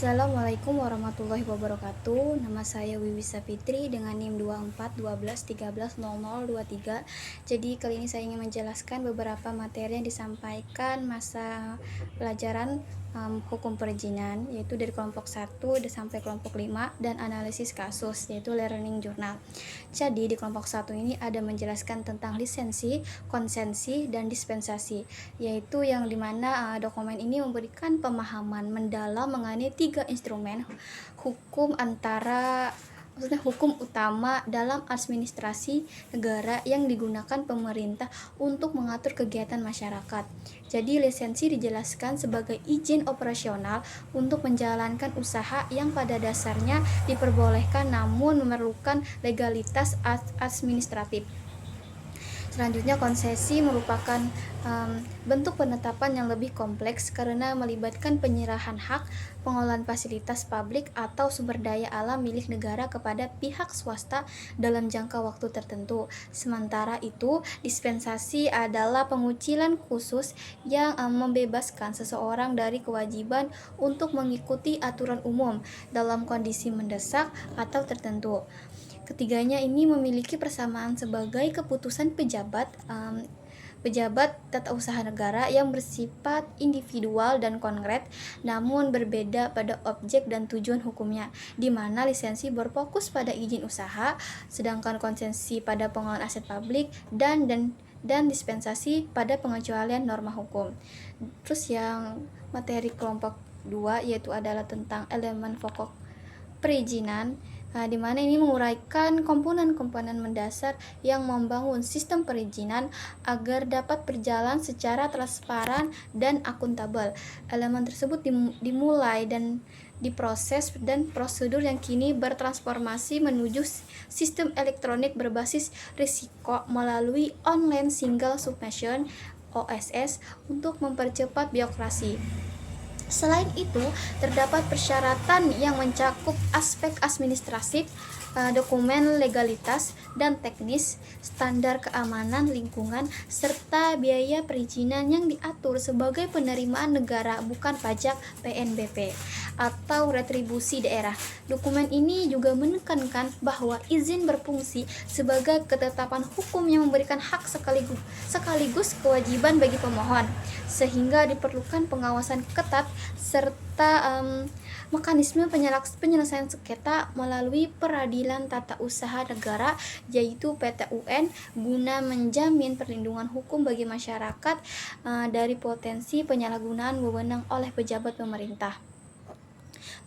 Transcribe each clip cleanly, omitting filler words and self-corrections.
Assalamualaikum warahmatullahi wabarakatuh. Nama saya Wiwi Fitri dengan NIM 2412130023. Jadi kali ini saya ingin menjelaskan beberapa materi yang disampaikan masa pelajaran hukum perizinan, yaitu dari kelompok 1 sampai kelompok 5, dan analisis kasus, yaitu learning journal. Jadi di kelompok 1 ini ada menjelaskan tentang lisensi, konsensi, dan dispensasi, yaitu yang dimana dokumen ini memberikan pemahaman mendalam mengenai 3 instrumen hukum hukum utama dalam administrasi negara yang digunakan pemerintah untuk mengatur kegiatan masyarakat. Jadi lisensi dijelaskan sebagai izin operasional untuk menjalankan usaha yang pada dasarnya diperbolehkan namun memerlukan legalitas administratif. Selanjutnya, konsesi merupakan bentuk penetapan yang lebih kompleks karena melibatkan penyerahan hak pengelolaan fasilitas publik atau sumber daya alam milik negara kepada pihak swasta dalam jangka waktu tertentu. Sementara itu, dispensasi adalah pengucilan khusus yang membebaskan seseorang dari kewajiban untuk mengikuti aturan umum dalam kondisi mendesak atau tertentu. Ketiganya ini memiliki persamaan sebagai keputusan pejabat tata usaha negara yang bersifat individual dan konkret, namun berbeda pada objek dan tujuan hukumnya, di mana lisensi berfokus pada izin usaha, sedangkan konsesi pada pengelolaan aset publik dan dispensasi pada pengecualian norma hukum. Terus yang materi kelompok 2 yaitu adalah tentang elemen pokok perizinan, di mana ini menguraikan komponen-komponen mendasar yang membangun sistem perizinan agar dapat berjalan secara transparan dan akuntabel. Elemen tersebut dimulai dan diproses dan prosedur yang kini bertransformasi menuju sistem elektronik berbasis risiko melalui online single submission (OSS) untuk mempercepat birokrasi. Selain itu, terdapat persyaratan yang mencakup aspek administratif, dokumen legalitas dan teknis, standar keamanan lingkungan, serta biaya perizinan yang diatur sebagai penerimaan negara bukan pajak (PNBP) atau retribusi daerah. Dokumen ini juga menekankan bahwa izin berfungsi sebagai ketetapan hukum yang memberikan hak sekaligus kewajiban bagi pemohon, sehingga diperlukan pengawasan ketat serta mekanisme penyelesaian sengketa melalui peradilan tata usaha negara yaitu PT-UN guna menjamin perlindungan hukum bagi masyarakat dari potensi penyalahgunaan wewenang oleh pejabat pemerintah.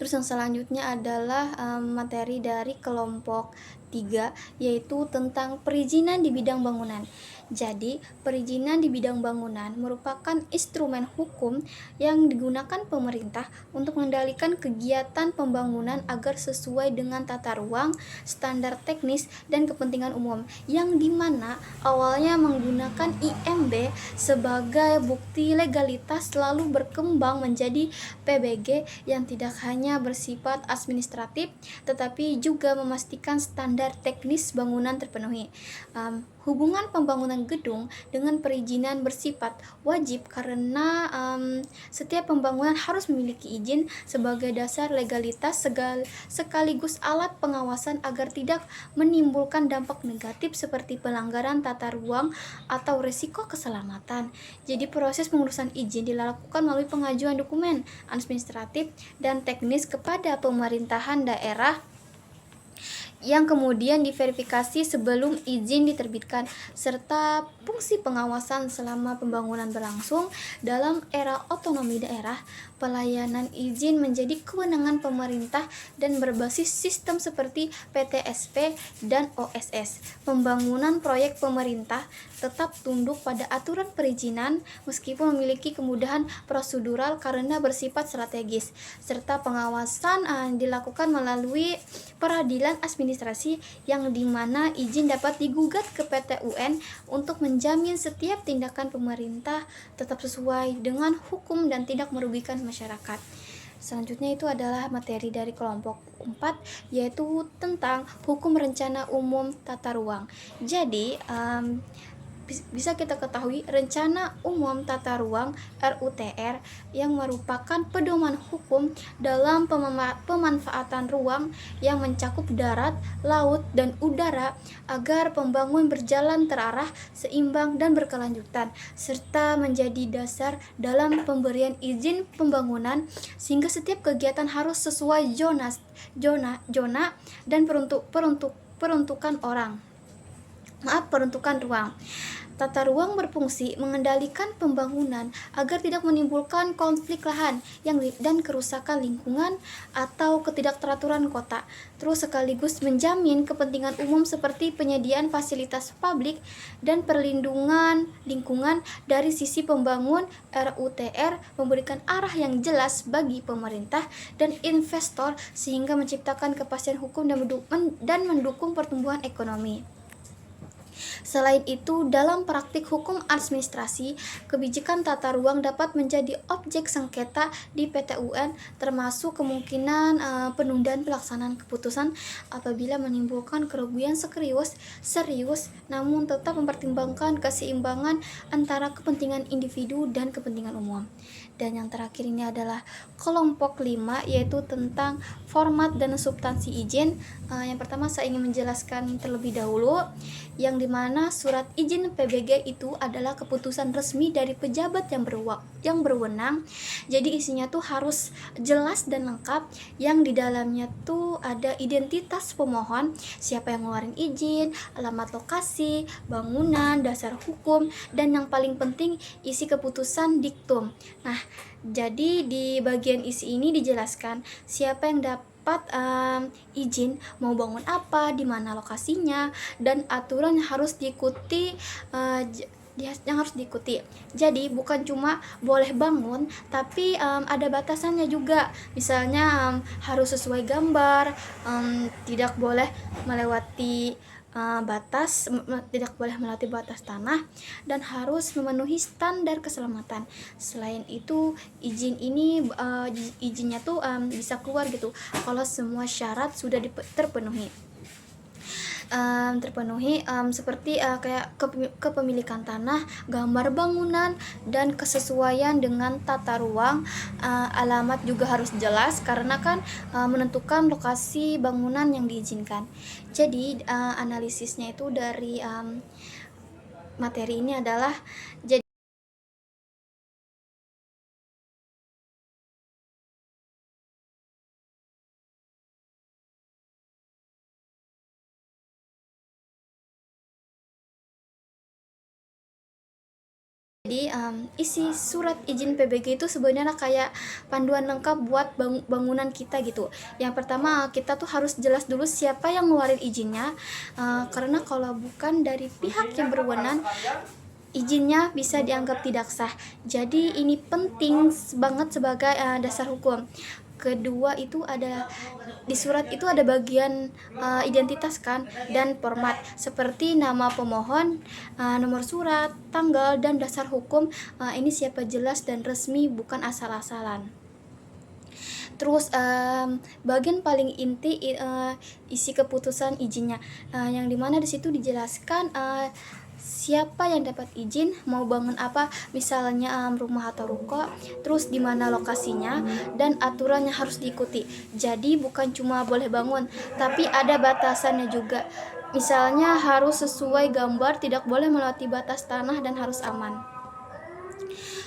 Terus yang selanjutnya adalah materi dari kelompok 3 yaitu tentang perizinan di bidang bangunan. Jadi, perizinan di bidang bangunan merupakan instrumen hukum yang digunakan pemerintah untuk mengendalikan kegiatan pembangunan agar sesuai dengan tata ruang, standar teknis, dan kepentingan umum, yang dimana awalnya menggunakan IMB sebagai bukti legalitas lalu berkembang menjadi PBG yang tidak hanya bersifat administratif tetapi juga memastikan standar teknis bangunan terpenuhi. Hubungan pembangunan gedung dengan perizinan bersifat wajib karena setiap pembangunan harus memiliki izin sebagai dasar legalitas sekaligus alat pengawasan agar tidak menimbulkan dampak negatif seperti pelanggaran tata ruang atau risiko keselamatan. Jadi proses pengurusan izin dilakukan melalui pengajuan dokumen administratif dan teknis kepada pemerintahan daerah yang kemudian diverifikasi sebelum izin diterbitkan, serta fungsi pengawasan selama pembangunan berlangsung. Dalam era otonomi daerah, pelayanan izin menjadi kewenangan pemerintah dan berbasis sistem seperti PTSP dan OSS. Pembangunan proyek pemerintah tetap tunduk pada aturan perizinan meskipun memiliki kemudahan prosedural karena bersifat strategis, serta pengawasan dilakukan melalui peradilan administrasi yang dimana izin dapat digugat ke PT-UN untuk menjamin setiap tindakan pemerintah tetap sesuai dengan hukum dan tidak merugikan masyarakat. Selanjutnya itu adalah materi dari kelompok 4 yaitu tentang hukum rencana umum tata ruang. Jadi bisa kita ketahui Rencana Umum Tata Ruang (RUTR) yang merupakan pedoman hukum dalam pemanfaatan ruang yang mencakup darat, laut, dan udara agar pembangunan berjalan terarah, seimbang, dan berkelanjutan, serta menjadi dasar dalam pemberian izin pembangunan sehingga setiap kegiatan harus sesuai zona dan peruntukan ruang. Tata ruang berfungsi mengendalikan pembangunan agar tidak menimbulkan konflik lahan dan kerusakan lingkungan atau ketidakteraturan kota. Terus sekaligus menjamin kepentingan umum seperti penyediaan fasilitas publik dan perlindungan lingkungan. Dari sisi pembangun, RUTR memberikan arah yang jelas bagi pemerintah dan investor sehingga menciptakan kepastian hukum dan mendukung pertumbuhan ekonomi. Selain itu, dalam praktik hukum administrasi, kebijakan tata ruang dapat menjadi objek sengketa di PT UN, termasuk kemungkinan penundaan pelaksanaan keputusan apabila menimbulkan kerugian serius, namun tetap mempertimbangkan keseimbangan antara kepentingan individu dan kepentingan umum. Dan yang terakhir ini adalah kelompok 5, yaitu tentang format dan substansi izin. Yang pertama saya ingin menjelaskan terlebih dahulu, yang dimana surat izin PBG itu adalah keputusan resmi dari pejabat yang berwenang. Jadi isinya tuh harus jelas dan lengkap, yang di dalamnya tuh ada identitas pemohon, siapa yang ngeluarin izin, alamat lokasi, bangunan, dasar hukum, dan yang paling penting isi keputusan diktum. Nah, jadi di bagian isi ini dijelaskan siapa yang dapat izin, mau bangun apa, di mana lokasinya, dan aturan yang harus diikuti. Jadi bukan cuma boleh bangun, tapi ada batasannya juga. Misalnya harus sesuai gambar, tidak boleh melewati batas tanah, dan harus memenuhi standar keselamatan. Selain itu, izinnya tuh bisa keluar gitu kalau semua syarat sudah terpenuhi. Seperti kayak kepemilikan tanah, gambar bangunan, dan kesesuaian dengan tata ruang. Alamat juga harus jelas karena kan menentukan lokasi bangunan yang diizinkan. Jadi analisisnya itu dari materi ini adalah isi surat izin PBG itu sebenarnya kayak panduan lengkap buat bangunan kita gitu. Yang pertama, kita tuh harus jelas dulu siapa yang ngeluarin izinnya, karena kalau bukan dari pihak yang berwenang, izinnya bisa dianggap tidak sah. Jadi ini penting banget sebagai dasar hukum. Kedua itu ada di surat itu ada bagian identitas kan, dan format seperti nama pemohon, nomor surat, tanggal, dan dasar hukum. Ini siapa jelas dan resmi, bukan asal-asalan. Terus bagian paling inti isi keputusan izinnya, yang dimana di situ dijelaskan siapa yang dapat izin, mau bangun apa, misalnya rumah atau ruko, terus di mana lokasinya, dan aturan yang harus diikuti. Jadi bukan cuma boleh bangun, tapi ada batasannya juga. Misalnya harus sesuai gambar, tidak boleh melewati batas tanah, dan harus aman.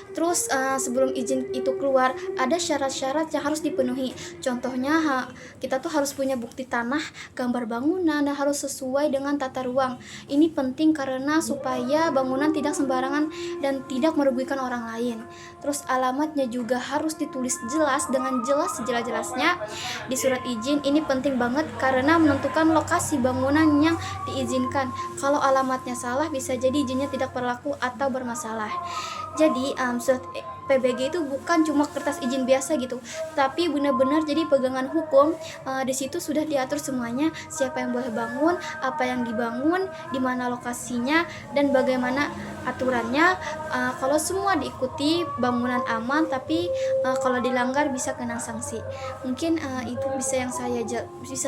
Terus sebelum izin itu keluar, ada syarat-syarat yang harus dipenuhi. Contohnya kita tuh harus punya bukti tanah, gambar bangunan, dan harus sesuai dengan tata ruang. Ini penting karena supaya bangunan tidak sembarangan dan tidak merugikan orang lain. Terus alamatnya juga harus ditulis jelas, dengan jelas sejelas-jelasnya di surat izin. Ini penting banget karena menentukan lokasi bangunan yang diizinkan. Kalau alamatnya salah, bisa jadi izinnya tidak berlaku atau bermasalah. Jadi PBG itu bukan cuma kertas izin biasa gitu, tapi benar-benar jadi pegangan hukum. Di situ sudah diatur semuanya, siapa yang boleh bangun, apa yang dibangun, di mana lokasinya, dan bagaimana aturannya. Kalau semua diikuti, bangunan aman, tapi kalau dilanggar bisa kena sanksi. Mungkin itu bisa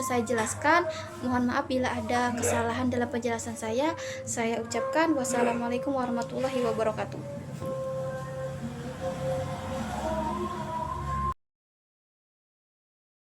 saya jelaskan. Mohon maaf bila ada kesalahan dalam penjelasan saya. Saya ucapkan wassalamualaikum warahmatullahi wabarakatuh.